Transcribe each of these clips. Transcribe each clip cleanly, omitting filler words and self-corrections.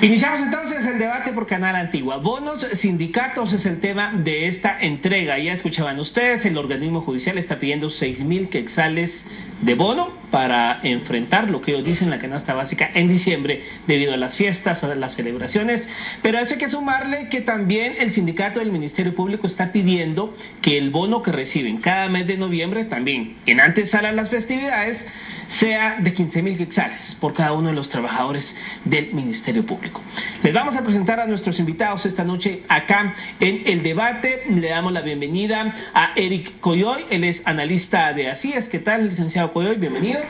Iniciamos entonces el debate por Canal Antigua. Bonos, sindicatos es el tema de esta entrega. Ya escuchaban ustedes, el organismo judicial está pidiendo 6,000 quetzales de bono para enfrentar lo que ellos dicen la canasta básica en diciembre debido a las fiestas, a las celebraciones. Pero a eso hay que sumarle que también el sindicato del Ministerio Público está pidiendo que el bono que reciben cada mes de noviembre, también en antesala a las festividades, sea de 15,000 quetzales por cada uno de los trabajadores del Ministerio Público. Les vamos a presentar a nuestros invitados esta noche acá en el debate. Le damos la bienvenida a Eric Coyoy, él es analista de ACIES. ¿Qué tal, licenciado Coyoy? Bienvenido.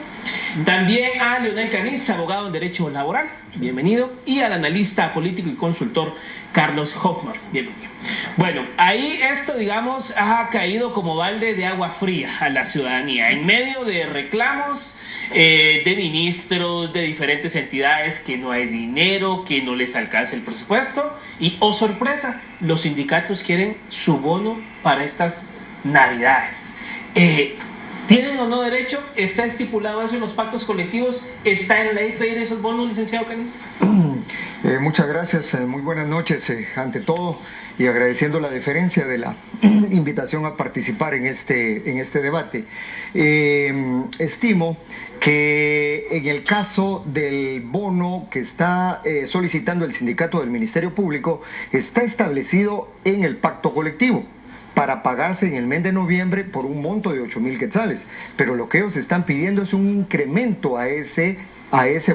También a Leonel Caniz, abogado en Derecho Laboral. Bienvenido. Y al analista político y consultor Carlos Hoffman. Bienvenido. Bueno, ahí esto, digamos, ha caído como balde de agua fría a la ciudadanía, en medio de reclamos de ministros, de diferentes entidades, que no hay dinero, que no les alcanza el presupuesto, y, oh sorpresa, los sindicatos quieren su bono para estas navidades. ¿Tienen o no derecho? ¿Está estipulado eso en los pactos colectivos? ¿Está en ley pedir esos bonos, licenciado Caniz? Muchas gracias, muy buenas noches ante todo, y agradeciendo la deferencia de la invitación a participar en este debate. Estimo que en el caso del bono que está solicitando el sindicato del Ministerio Público, está establecido en el pacto colectivo para pagarse en el mes de noviembre por un monto de 8,000 quetzales, pero lo que ellos están pidiendo es un incremento a ese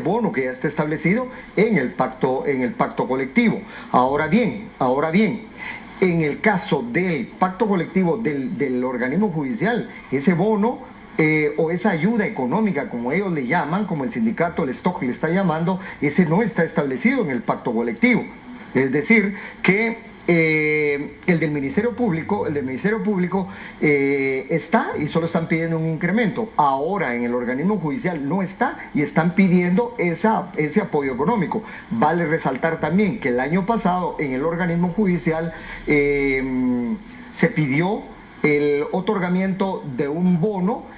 bono que ya está establecido en el pacto colectivo. Ahora bien, en el caso del pacto colectivo del organismo judicial, ese bono o esa ayuda económica, como ellos le llaman, como el sindicato, el STOC le está llamando, ese no está establecido en el pacto colectivo. Es decir, que el del Ministerio Público está, y solo están pidiendo un incremento. Ahora en el organismo judicial no está y están pidiendo ese apoyo económico. Vale resaltar también que el año pasado en el organismo judicial se pidió el otorgamiento de un bono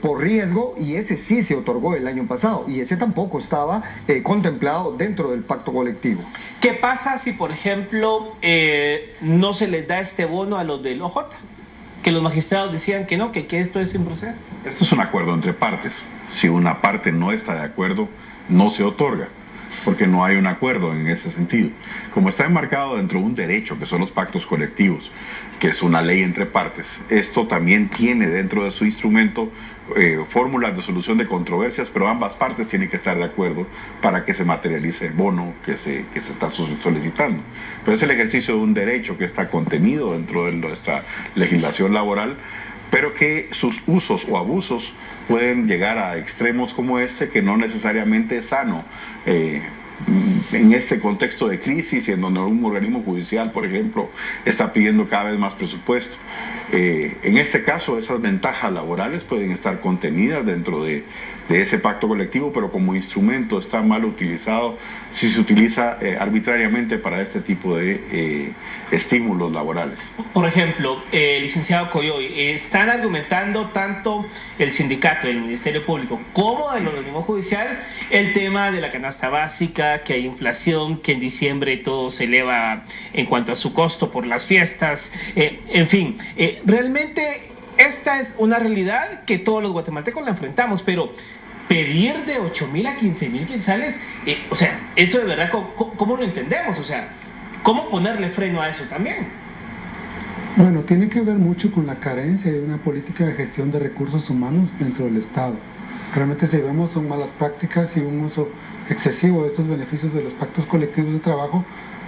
por riesgo, y ese sí se otorgó el año pasado, y ese tampoco estaba contemplado dentro del pacto colectivo. ¿Qué pasa si, por ejemplo, no se les da este bono a los del OJ? Que los magistrados decían que no, que esto es improcedente. Esto es un acuerdo entre partes. Si una parte no está de acuerdo, no se otorga, porque no hay un acuerdo en ese sentido. Como está enmarcado dentro de un derecho, que son los pactos colectivos, que es una ley entre partes, esto también tiene dentro de su instrumento fórmulas de solución de controversias, pero ambas partes tienen que estar de acuerdo para que se materialice el bono que se está solicitando. Pero es el ejercicio de un derecho que está contenido dentro de nuestra legislación laboral, pero que sus usos o abusos pueden llegar a extremos como este, que no necesariamente es sano. En este contexto de crisis, y en donde un organismo judicial, por ejemplo, está pidiendo cada vez más presupuesto. En este caso, esas ventajas laborales pueden estar contenidas dentro de ese pacto colectivo, pero como instrumento está mal utilizado si se utiliza arbitrariamente para este tipo de estímulos laborales. Por ejemplo, licenciado Coyoy, están argumentando tanto el sindicato del Ministerio Público como del organismo judicial el tema de la canasta básica, que hay inflación, que en diciembre todo se eleva en cuanto a su costo por las fiestas, en fin, realmente esta es una realidad que todos los guatemaltecos la enfrentamos, pero pedir de 8,000 a 15,000 quetzales, o sea, eso de verdad, ¿cómo lo entendemos? O sea, ¿cómo ponerle freno a eso también? Bueno, tiene que ver mucho con la carencia de una política de gestión de recursos humanos dentro del Estado. Realmente, si vemos, son malas prácticas y un uso excesivo de estos beneficios de los pactos colectivos de trabajo,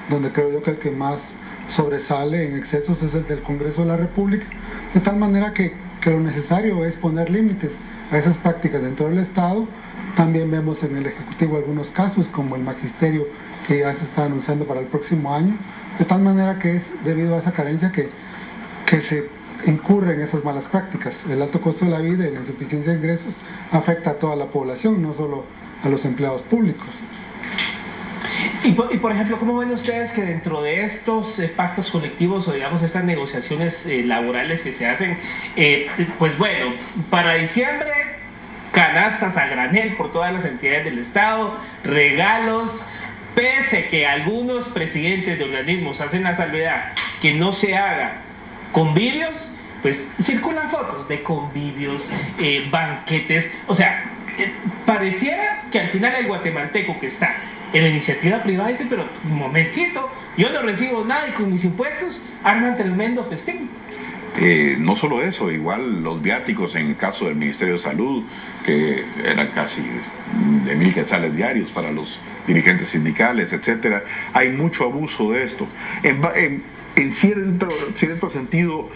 donde creo yo que el que más sobresale en excesos es el del Congreso de la República, de tal manera que lo necesario es poner límites a esas prácticas dentro del Estado. También vemos en el Ejecutivo algunos casos, como el magisterio, que ya se está anunciando para el próximo año, de tal manera que es debido a esa carencia que se incurre en esas malas prácticas. El alto costo de la vida y la insuficiencia de ingresos afecta a toda la población, no solo a los empleados públicos. Y por ejemplo, ¿cómo ven ustedes que dentro de estos pactos colectivos, o digamos estas negociaciones laborales que se hacen, pues bueno, para diciembre, canastas a granel por todas las entidades del Estado, regalos, pese que algunos presidentes de organismos hacen la salvedad que no se haga convivios, pues circulan fotos de convivios, banquetes, o sea, pareciera que al final el guatemalteco que está en la iniciativa privada dice, pero un momentito, yo no recibo nada y con mis impuestos arman tremendo festín. No solo eso, igual los viáticos en el caso del Ministerio de Salud, que eran casi de 1.000 quetzales diarios para los dirigentes sindicales, etcétera. Hay mucho abuso de esto. En cierto sentido,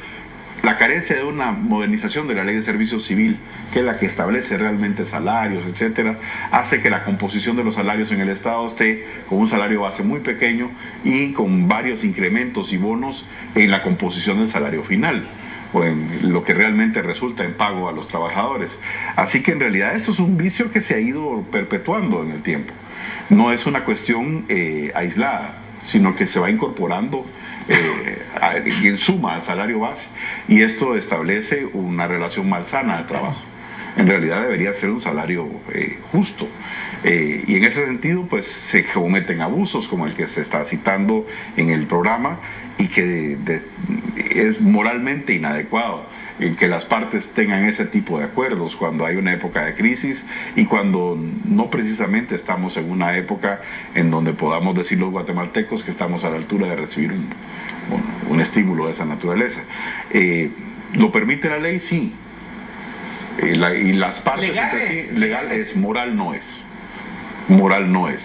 la carencia de una modernización de la ley de servicio civil, que es la que establece realmente salarios, etcétera, hace que la composición de los salarios en el Estado esté con un salario base muy pequeño y con varios incrementos y bonos en la composición del salario final, o en lo que realmente resulta en pago a los trabajadores. Así que en realidad esto es un vicio que se ha ido perpetuando en el tiempo. No es una cuestión aislada, sino que se va incorporando en suma al salario base, y esto establece una relación malsana de trabajo. En realidad debería ser un salario justo, y en ese sentido pues se cometen abusos como el que se está citando en el programa y que es moralmente inadecuado en que las partes tengan ese tipo de acuerdos cuando hay una época de crisis y cuando no precisamente estamos en una época en donde podamos decir los guatemaltecos que estamos a la altura de recibir un estímulo de esa naturaleza. ¿Lo permite la ley? Sí. Y las partes legal es, moral no es. Moral no es.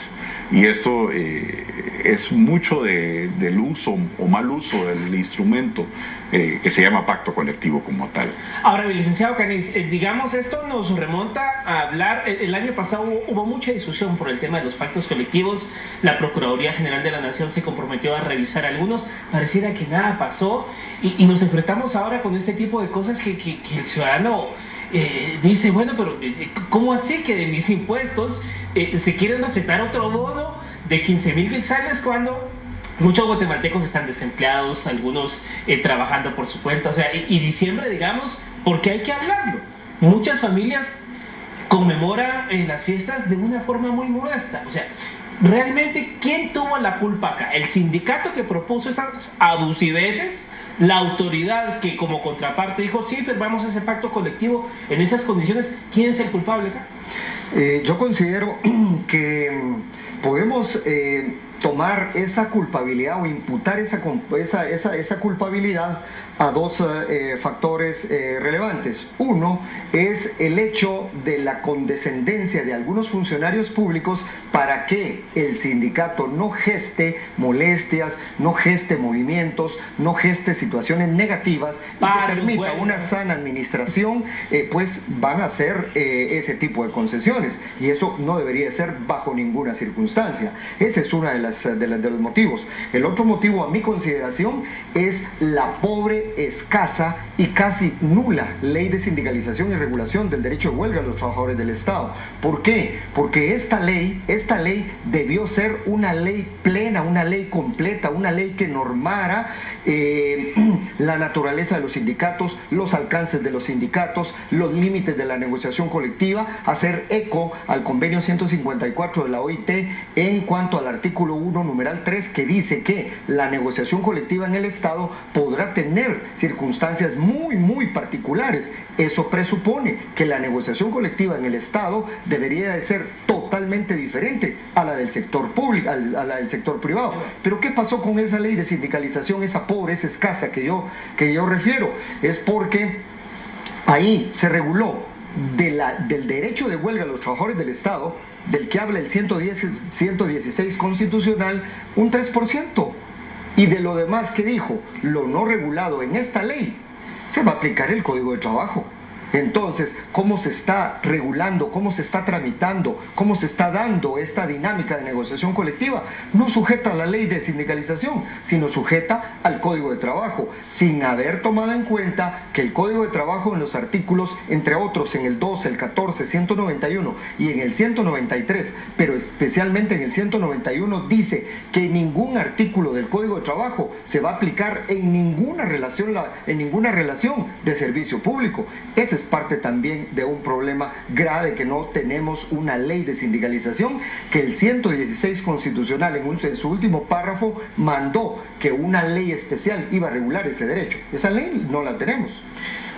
Y esto es mucho del uso o mal uso del instrumento que se llama pacto colectivo como tal. Ahora, licenciado Canis, digamos, esto nos remonta a hablar, el año pasado hubo mucha discusión por el tema de los pactos colectivos, la Procuraduría General de la Nación se comprometió a revisar algunos, pareciera que nada pasó, y nos enfrentamos ahora con este tipo de cosas que el ciudadano dice, bueno, pero ¿cómo así que de mis impuestos se quieren aceptar otro bono de 15.000 quetzales cuando muchos guatemaltecos están desempleados, algunos trabajando por su cuenta? O sea, y diciembre, digamos, porque hay que hablarlo. Muchas familias conmemoran las fiestas de una forma muy modesta. O sea, realmente, ¿quién tuvo la culpa acá? ¿El sindicato que propuso esas abusiveces? ¿La autoridad que como contraparte dijo, sí, firmamos ese pacto colectivo en esas condiciones? ¿Quién es el culpable acá? Yo considero que podemos tomar esa culpabilidad o imputar esa culpabilidad a dos factores relevantes. Uno es el hecho de la condescendencia de algunos funcionarios públicos para que el sindicato no geste molestias, no geste movimientos, no geste situaciones negativas y que permita una sana administración, pues van a hacer ese tipo de concesiones, y eso no debería ser bajo ninguna circunstancia. Ese es uno de los motivos. El otro motivo, a mi consideración, es la pobre, escasa y casi nula ley de sindicalización y regulación del derecho de huelga de los trabajadores del Estado. ¿Por qué? Porque esta ley debió ser una ley plena, una ley completa, una ley que normara la naturaleza de los sindicatos, los alcances de los sindicatos, los límites de la negociación colectiva, hacer eco al convenio 154 de la OIT en cuanto al artículo 1, numeral 3, que dice que la negociación colectiva en el Estado podrá tener circunstancias muy particulares. Eso presupone que la negociación colectiva en el Estado debería de ser totalmente diferente a la del sector público, a la del sector privado. Pero ¿qué pasó con esa ley de sindicalización, esa pobreza escasa que yo refiero? Es porque ahí se reguló del derecho de huelga a los trabajadores del Estado, del que habla el 116 constitucional, un 3%. Y de lo demás que dijo, lo no regulado en esta ley, se va a aplicar el Código de Trabajo. Entonces, ¿cómo se está regulando, cómo se está tramitando, cómo se está dando esta dinámica de negociación colectiva? No sujeta a la ley de sindicalización, sino sujeta al Código de Trabajo, sin haber tomado en cuenta que el Código de Trabajo en los artículos, entre otros en el 12, el 14, 191 y en el 193, pero especialmente en el 191, dice que ningún artículo del Código de Trabajo se va a aplicar en ninguna relación de servicio público. Ese parte también de un problema grave, que no tenemos una ley de sindicalización, que el 116 constitucional en su último párrafo mandó que una ley especial iba a regular ese derecho. Esa ley no la tenemos.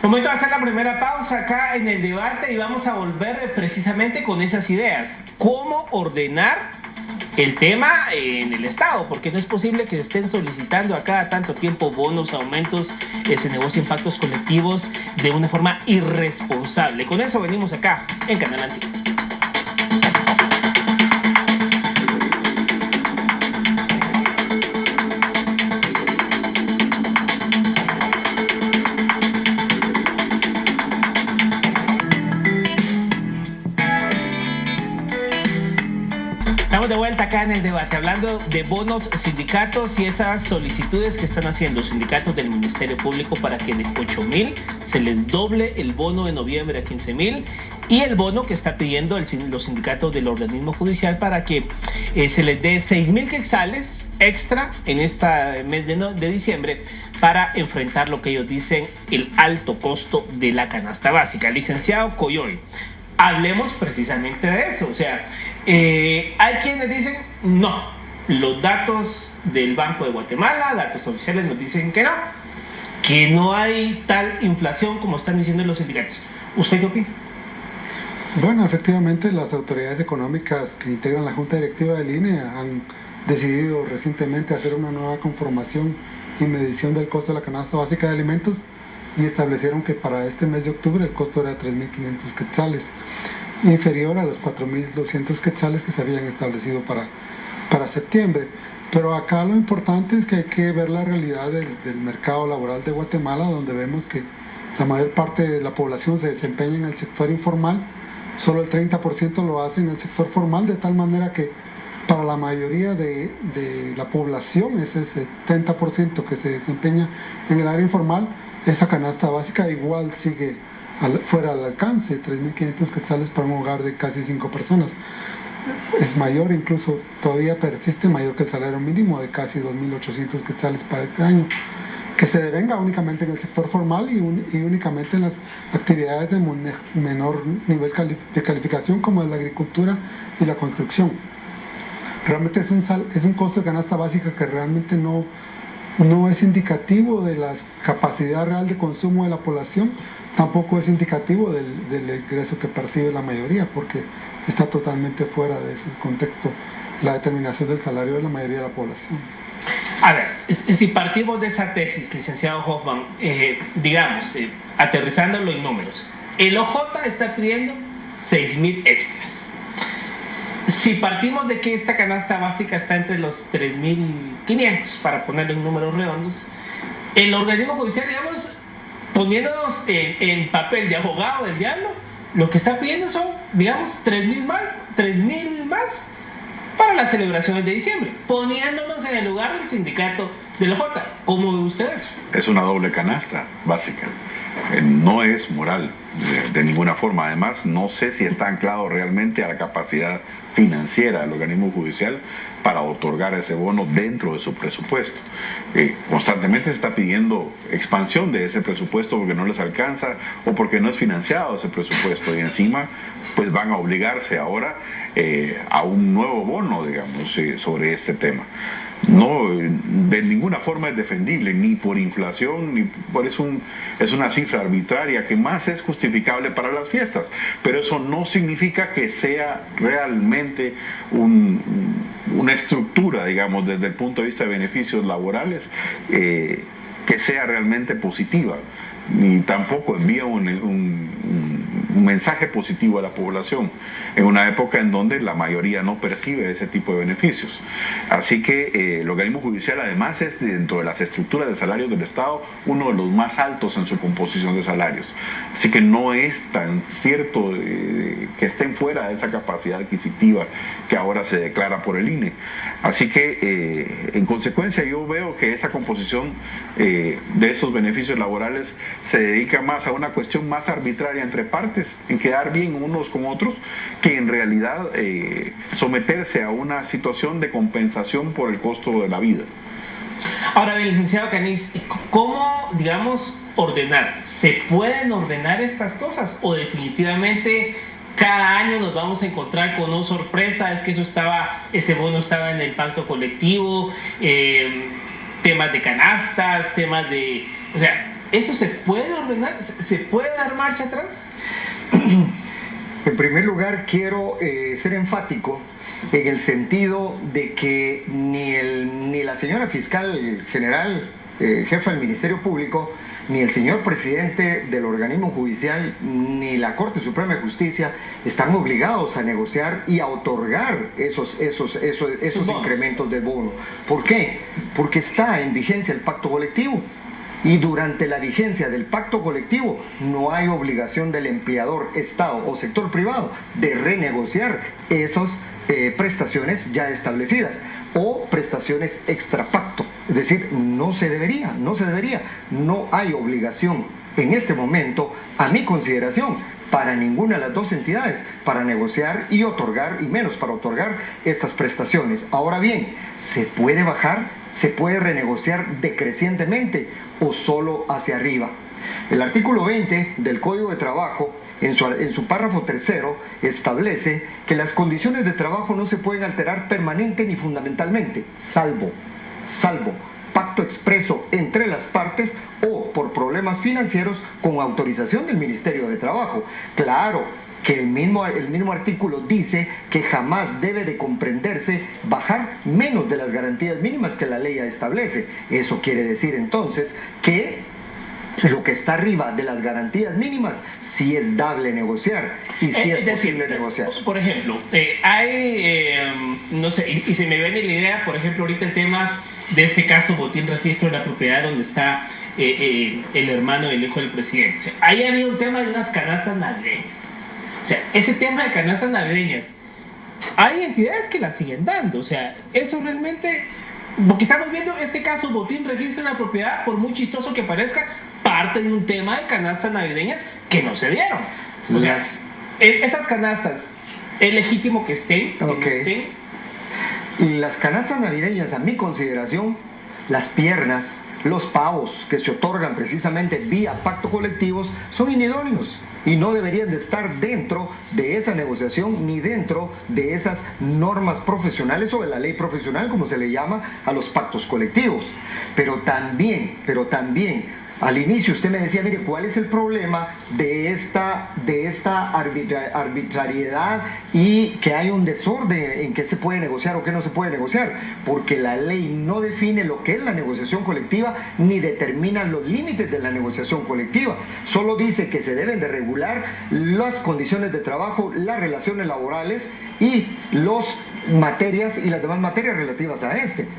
Momento de hacer la primera pausa acá en el debate y vamos a volver precisamente con esas ideas. ¿Cómo ordenar el tema en el Estado? Porque no es posible que estén solicitando a cada tanto tiempo bonos, aumentos, se negocien pactos colectivos de una forma irresponsable. Con eso venimos acá en Canal Antiguo. Estamos de vuelta acá en el debate, hablando de bonos sindicatos y esas solicitudes que están haciendo los sindicatos del Ministerio Público para que de 8.000 se les doble el bono de noviembre a 15.000 y el bono que está pidiendo los sindicatos del organismo judicial para que se les dé 6.000 quetzales extra en este mes de diciembre para enfrentar lo que ellos dicen el alto costo de la canasta básica. Licenciado Coyoy, hablemos precisamente de eso. O sea, hay quienes dicen no, los datos del Banco de Guatemala, datos oficiales, nos dicen que no hay tal inflación como están diciendo los sindicatos. ¿Usted qué opina? Bueno, efectivamente las autoridades económicas que integran la Junta Directiva del INE han decidido recientemente hacer una nueva conformación y medición del costo de la canasta básica de alimentos y establecieron que para este mes de octubre el costo era 3.500 quetzales, inferior a los 4.200 quetzales que se habían establecido para septiembre. Pero acá lo importante es que hay que ver la realidad del mercado laboral de Guatemala, donde vemos que la mayor parte de la población se desempeña en el sector informal, solo el 30% lo hace en el sector formal, de tal manera que para la mayoría de la población, ese 70% que se desempeña en el área informal, esa canasta básica igual sigue fuera del alcance, 3.500 quetzales para un hogar de casi 5 personas. Es mayor, incluso todavía persiste mayor que el salario mínimo de casi 2.800 quetzales para este año, que se devenga únicamente en el sector formal y únicamente en las actividades de menor nivel de calificación, como es la agricultura y la construcción. Realmente es un costo de canasta básica que realmente no es indicativo de la capacidad real de consumo de la población, tampoco es indicativo del ingreso que percibe la mayoría, porque está totalmente fuera de ese contexto la determinación del salario de la mayoría de la población. A ver, si partimos de esa tesis, licenciado Hoffman, digamos, aterrizándolo en números, el OJ está pidiendo 6.000 extras. Si partimos de que esta canasta básica está entre los 3.500, para ponerlo en números redondos, el organismo judicial, digamos, poniéndonos en papel de abogado del diablo, lo que está pidiendo son, digamos, 3.000 más para las celebraciones de diciembre, poniéndonos en el lugar del sindicato del OJ. ¿Cómo ven ustedes? Es una doble canasta básica. No es moral de ninguna forma. Además, no sé si está anclado realmente a la capacidad financiera del organismo judicial para otorgar ese bono dentro de su presupuesto. Constantemente se está pidiendo expansión de ese presupuesto porque no les alcanza o porque no es financiado ese presupuesto, y encima pues van a obligarse ahora a un nuevo bono, digamos, sobre este tema. No, de ninguna forma es defendible, ni por inflación, ni por es una cifra arbitraria que más es justificable para las fiestas, pero eso no significa que sea realmente una estructura, digamos, desde el punto de vista de beneficios laborales, que sea realmente positiva, ni tampoco envía un mensaje positivo a la población en una época en donde la mayoría no percibe ese tipo de beneficios. Así que el organismo judicial además es, dentro de las estructuras de salarios del Estado, uno de los más altos en su composición de salarios. Así que no es tan cierto que estén fuera de esa capacidad adquisitiva que ahora se declara por el INE. Así que en consecuencia yo veo que esa composición de esos beneficios laborales se dedica más a una cuestión más arbitraria entre partes, en quedar bien unos con otros, que en realidad someterse a una situación de compensación por el costo de la vida. Ahora bien, licenciado Canis, ¿cómo, digamos, ordenar. ¿Se pueden ordenar estas cosas o definitivamente cada año nos vamos a encontrar con una sorpresa? Es que ese bono estaba en el pacto colectivo, temas de canastas, o sea, ¿eso se puede ordenar? ¿Se puede dar marcha atrás? En primer lugar, quiero ser enfático en el sentido de que ni la señora fiscal general, jefa del Ministerio Público, ni el señor presidente del organismo judicial, ni la Corte Suprema de Justicia están obligados a negociar y a otorgar esos incrementos de bono. ¿Por qué? Porque está en vigencia el pacto colectivo. Y durante la vigencia del pacto colectivo no hay obligación del empleador, Estado o sector privado de renegociar esas prestaciones ya establecidas o prestaciones extra pacto. Es decir, no hay obligación en este momento, a mi consideración, para ninguna de las dos entidades para negociar y otorgar, y menos para otorgar estas prestaciones. Ahora bien, ¿se puede bajar? ¿Se puede renegociar decrecientemente o solo hacia arriba? El artículo 20 del Código de Trabajo, en su párrafo tercero, establece que las condiciones de trabajo no se pueden alterar permanente ni fundamentalmente, salvo pacto expreso entre las partes o por problemas financieros con autorización del Ministerio de Trabajo. Claro que el mismo artículo dice que jamás debe de comprenderse bajar menos de las garantías mínimas que la ley establece. Eso quiere decir entonces que lo que está arriba de las garantías mínimas sí es dable negociar y sí es posible negociar. Por ejemplo, no sé, y se me viene la idea, por ejemplo, ahorita el tema de este caso botín registro de la propiedad donde está el hermano del hijo del presidente. O sea, ahí ha habido un tema de unas canastas navideñas. O sea, ese tema de canastas navideñas, hay entidades que las siguen dando. O sea, eso realmente, porque estamos viendo este caso botín registro de la propiedad, por muy chistoso que parezca, parte de un tema de canastas navideñas que no se dieron. O sea, esas canastas, es legítimo que estén, que no estén. Las canastas navideñas, a mi consideración, las piernas, los pavos que se otorgan precisamente vía pacto colectivos son inidóneos y no deberían de estar dentro de esa negociación ni dentro de esas normas profesionales o de la ley profesional, como se le llama a los pactos colectivos. Pero también al inicio usted me decía, mire, ¿cuál es el problema de esta arbitrariedad y que hay un desorden en qué se puede negociar o qué no se puede negociar? Porque la ley no define lo que es la negociación colectiva ni determina los límites de la negociación colectiva. Solo dice que se deben de regular las condiciones de trabajo, las relaciones laborales y las demás materias relativas a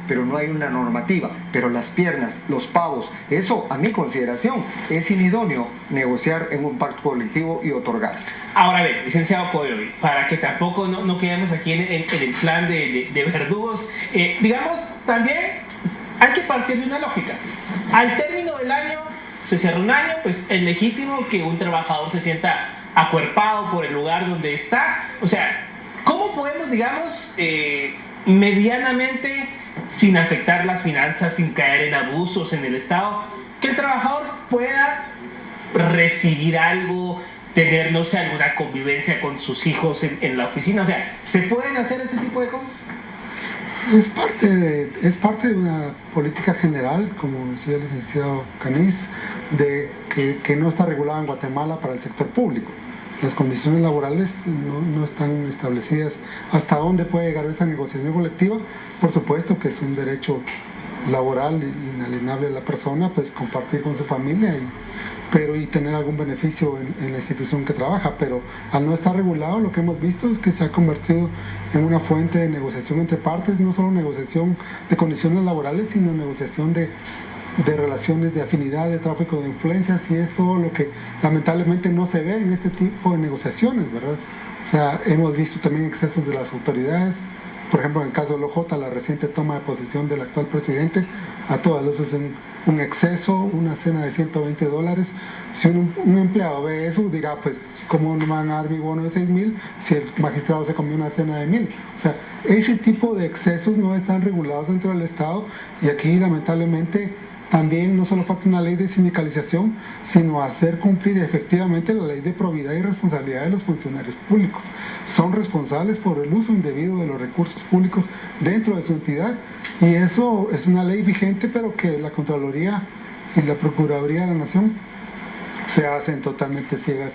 pero no hay una normativa. Pero las piernas, los pavos, eso a mi consideración es inidóneo negociar en un pacto colectivo y otorgarse. Ahora bien, licenciado Coyoy, para que tampoco no quedemos aquí en el plan de verdugos, digamos, también hay que partir de una lógica. Al término del año, se cierra un año, pues es legítimo que un trabajador se sienta acuerpado por el lugar donde está. O sea, ¿cómo podemos, digamos, medianamente, sin afectar las finanzas, sin caer en abusos en el Estado, que el trabajador pueda recibir algo, tener, no sé, alguna convivencia con sus hijos en la oficina? O sea, ¿se pueden hacer ese tipo de cosas? Es parte de una política general, como decía el licenciado Caniz, que no está regulada en Guatemala para el sector público. Las condiciones laborales no están establecidas. ¿Hasta dónde puede llegar esta negociación colectiva? Por supuesto que es un derecho laboral inalienable de la persona, pues compartir con su familia y tener algún beneficio en la institución que trabaja, pero al no estar regulado, lo que hemos visto es que se ha convertido en una fuente de negociación entre partes, no solo negociación de condiciones laborales, sino negociación de relaciones de afinidad, de tráfico de influencias, y es todo lo que lamentablemente no se ve en este tipo de negociaciones, ¿verdad? O sea, hemos visto también excesos de las autoridades. Por ejemplo, en el caso de OJ, la reciente toma de posesión del actual presidente, a todas luces un exceso, una cena de $120. Si un empleado ve eso, dirá, pues, ¿cómo no van a dar mi bono de 6,000 si el magistrado se comió una cena de 1,000? O sea, ese tipo de excesos no están regulados dentro del Estado, y aquí lamentablemente también no solo falta una ley de sindicalización, sino hacer cumplir efectivamente la ley de probidad y responsabilidad de los funcionarios públicos. Son responsables por el uso indebido de los recursos públicos dentro de su entidad, y eso es una ley vigente, pero que la Contraloría y la Procuraduría de la Nación se hacen totalmente ciegas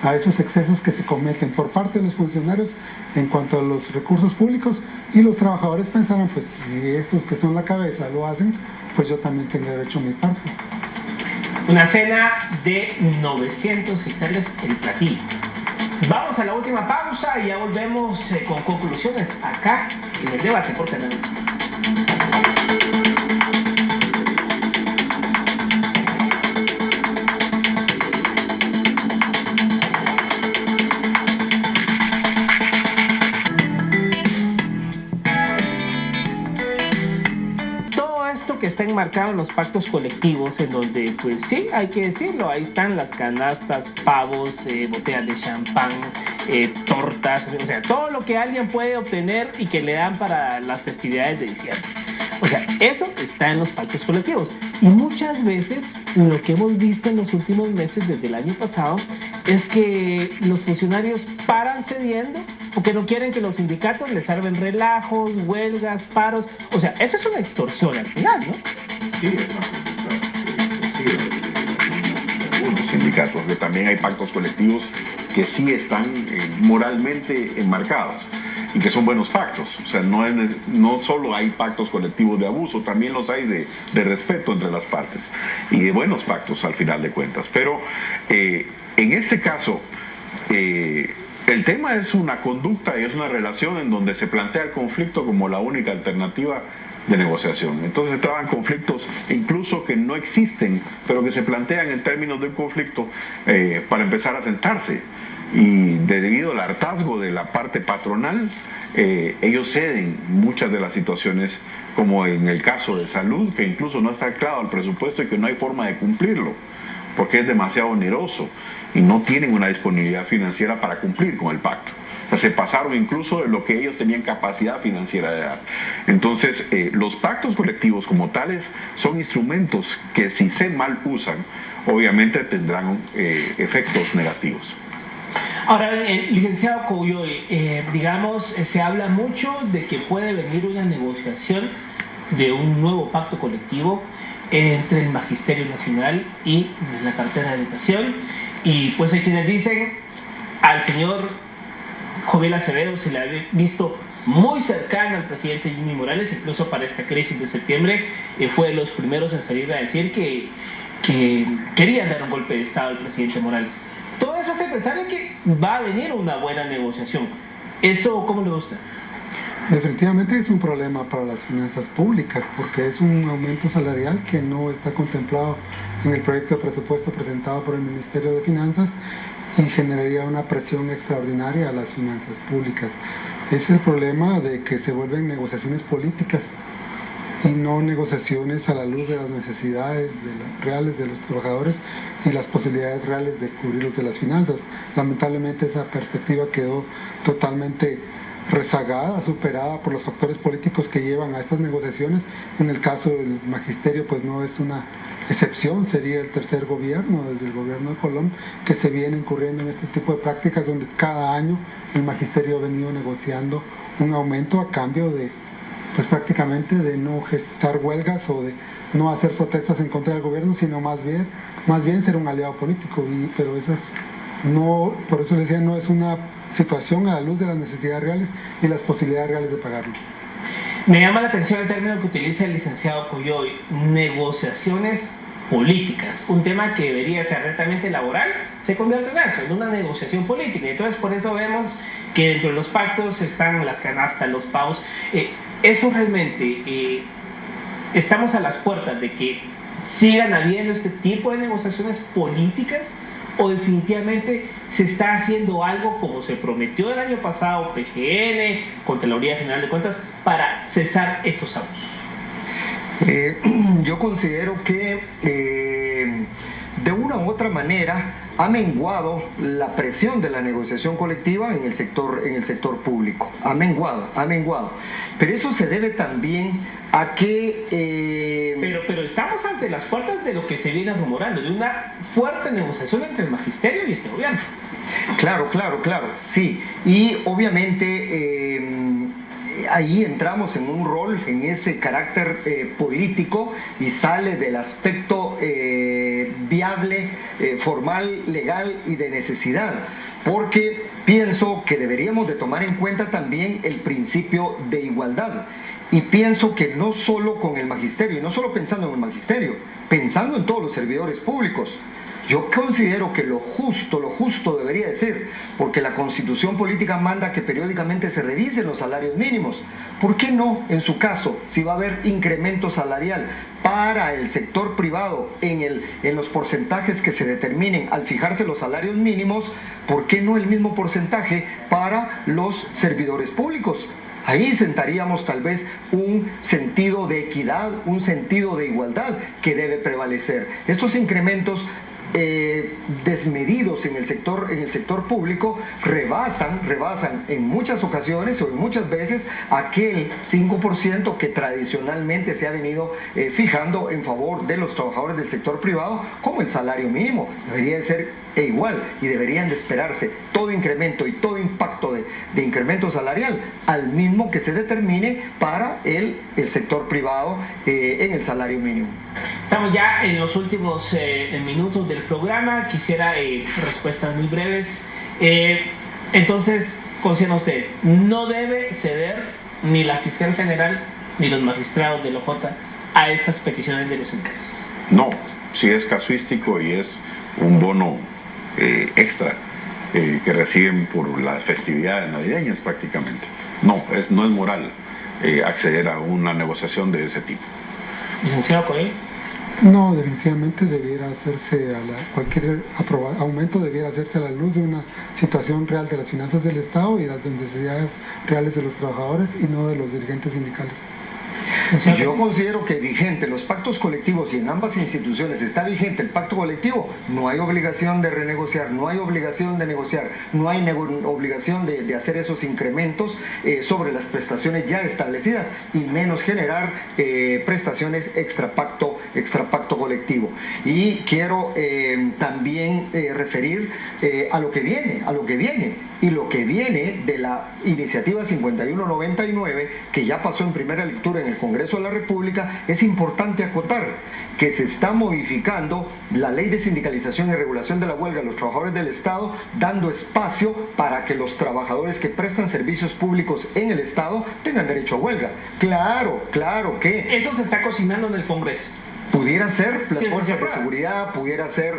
a esos excesos que se cometen por parte de los funcionarios en cuanto a los recursos públicos, y los trabajadores pensarán, pues si estos que son la cabeza lo hacen, pues yo también tengo derecho a mi parte. Una cena de 900 quetzales el platillo. Vamos a la última pausa y ya volvemos con conclusiones acá en el debate por Canal. Que está enmarcado en los pactos colectivos, en donde, pues sí, hay que decirlo, ahí están las canastas, pavos, botellas de champán, tortas, o sea, todo lo que alguien puede obtener y que le dan para las festividades de diciembre. O sea, eso está en los pactos colectivos. Y muchas veces lo que hemos visto en los últimos meses, desde el año pasado, es que los funcionarios paran cediendo porque no quieren que los sindicatos les armen relajos, huelgas, paros. O sea, eso es una extorsión al final, ¿no? Sí, algunos sindicatos, que también hay pactos colectivos que sí están moralmente enmarcados y que son buenos pactos. O sea, no solo hay pactos colectivos de abuso, también los hay de respeto entre las partes y de buenos pactos al final de cuentas. Pero en este caso, el tema es una conducta y es una relación en donde se plantea el conflicto como la única alternativa de negociación. Entonces traban conflictos incluso que no existen, pero que se plantean en términos de un conflicto para empezar a sentarse. Y debido al hartazgo de la parte patronal, ellos ceden muchas de las situaciones, como en el caso de salud, que incluso no está claro el presupuesto y que no hay forma de cumplirlo, porque es demasiado oneroso y no tienen una disponibilidad financiera para cumplir con el pacto. O sea, se pasaron incluso de lo que ellos tenían capacidad financiera de dar. Entonces, los pactos colectivos como tales son instrumentos que, si se mal usan, obviamente tendrán efectos negativos. Ahora, licenciado Cogoyoy, digamos, se habla mucho de que puede venir una negociación de un nuevo pacto colectivo entre el Magisterio Nacional y la cartera de Educación, y pues hay quienes dicen al señor Joviel Acevedo se le ha visto muy cercano al presidente Jimmy Morales, incluso para esta crisis de septiembre fue de los primeros en salir a decir que querían dar un golpe de Estado al presidente Morales. Todo eso hace pensar en que va a venir una buena negociación. ¿Eso cómo le gusta? Definitivamente es un problema para las finanzas públicas, porque es un aumento salarial que no está contemplado en el proyecto de presupuesto presentado por el Ministerio de Finanzas y generaría una presión extraordinaria a las finanzas públicas. Es el problema de que se vuelven negociaciones políticas y no negociaciones a la luz de las necesidades reales de los trabajadores y las posibilidades reales de cubrirlos de las finanzas. Lamentablemente esa perspectiva quedó totalmente rezagada, superada por los factores políticos que llevan a estas negociaciones. En el caso del magisterio, pues no es una excepción, sería el tercer gobierno, desde el gobierno de Colón, que se viene incurriendo en este tipo de prácticas, donde cada año el magisterio ha venido negociando un aumento a cambio de, pues prácticamente de no gestar huelgas o de no hacer protestas en contra del gobierno, sino más bien ser un aliado político. Pero eso no, por eso les decía, no es una situación a la luz de las necesidades reales y las posibilidades reales de pagarlo. Me llama la atención el término que utiliza el licenciado Cogoyoy, negociaciones políticas. Un tema que debería ser netamente laboral se convierte en eso, en una negociación política. Entonces por eso vemos que dentro de los pactos están las canastas, los pavos. Eso realmente, estamos a las puertas de que sigan habiendo este tipo de negociaciones políticas, o definitivamente se está haciendo algo como se prometió el año pasado PGN, Contraloría General de Cuentas, para cesar esos abusos. Yo considero que de una u otra manera ha menguado la presión de la negociación colectiva en el sector público. Ha menguado. Pero eso se debe también a que... Pero estamos ante las puertas de lo que se viene rumorando, de una fuerte negociación entre el magisterio y este gobierno. Claro, sí. Y obviamente ahí entramos en un rol, en ese carácter político, y sale del aspecto viable, formal, legal y de necesidad. Porque pienso que deberíamos de tomar en cuenta también el principio de igualdad. Y pienso que no solo con el magisterio, y no solo pensando en el magisterio, pensando en todos los servidores públicos. Yo considero que lo justo debería de ser, porque la Constitución política manda que periódicamente se revisen los salarios mínimos. ¿Por qué no, en su caso, si va a haber incremento salarial para el sector privado en los porcentajes que se determinen al fijarse los salarios mínimos, por qué no el mismo porcentaje para los servidores públicos? Ahí sentaríamos tal vez un sentido de equidad, un sentido de igualdad que debe prevalecer. Estos incrementos desmedidos en el sector público rebasan en muchas ocasiones o en muchas veces aquel 5% que tradicionalmente se ha venido fijando en favor de los trabajadores del sector privado como el salario mínimo. Debería de ser igual, y deberían de esperarse todo incremento y todo impacto de incremento salarial al mismo que se determine para el sector privado en el salario mínimo. Estamos ya en los últimos minutos del programa. Quisiera respuestas muy breves. Entonces, consideren ustedes, no debe ceder ni la fiscal general ni los magistrados del OJ a estas peticiones de los sindicatos. No, si es casuístico y es un bono extra que reciben por las festividades navideñas prácticamente. No es moral acceder a una negociación de ese tipo. Licenciado Coelho. No, definitivamente debiera hacerse cualquier aumento debiera hacerse a la luz de una situación real de las finanzas del Estado y las necesidades reales de los trabajadores y no de los dirigentes sindicales. Yo considero que vigente los pactos colectivos, y en ambas instituciones está vigente el pacto colectivo, no hay obligación de renegociar, no hay obligación de negociar, no hay obligación de hacer esos incrementos sobre las prestaciones ya establecidas, y menos generar prestaciones extra pacto colectivo. Y quiero también referir a lo que viene, y lo que viene de la iniciativa 5199, que ya pasó en primera lectura en el Congreso de la República. Es importante acotar que se está modificando la ley de sindicalización y regulación de la huelga de los trabajadores del Estado, dando espacio para que los trabajadores que prestan servicios públicos en el Estado tengan derecho a huelga. Claro que... Eso se está cocinando en el Congreso. Pudiera ser las fuerzas de seguridad, pudiera ser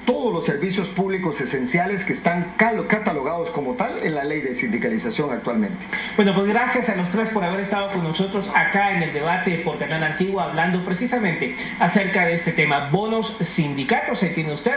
todos los servicios públicos esenciales que están catalogados como tal en la ley de sindicalización actualmente. Bueno, pues gracias a los tres por haber estado con nosotros acá en el debate por Canal Antigua, hablando precisamente acerca de este tema, bonos sindicatos. Ahí tiene usted.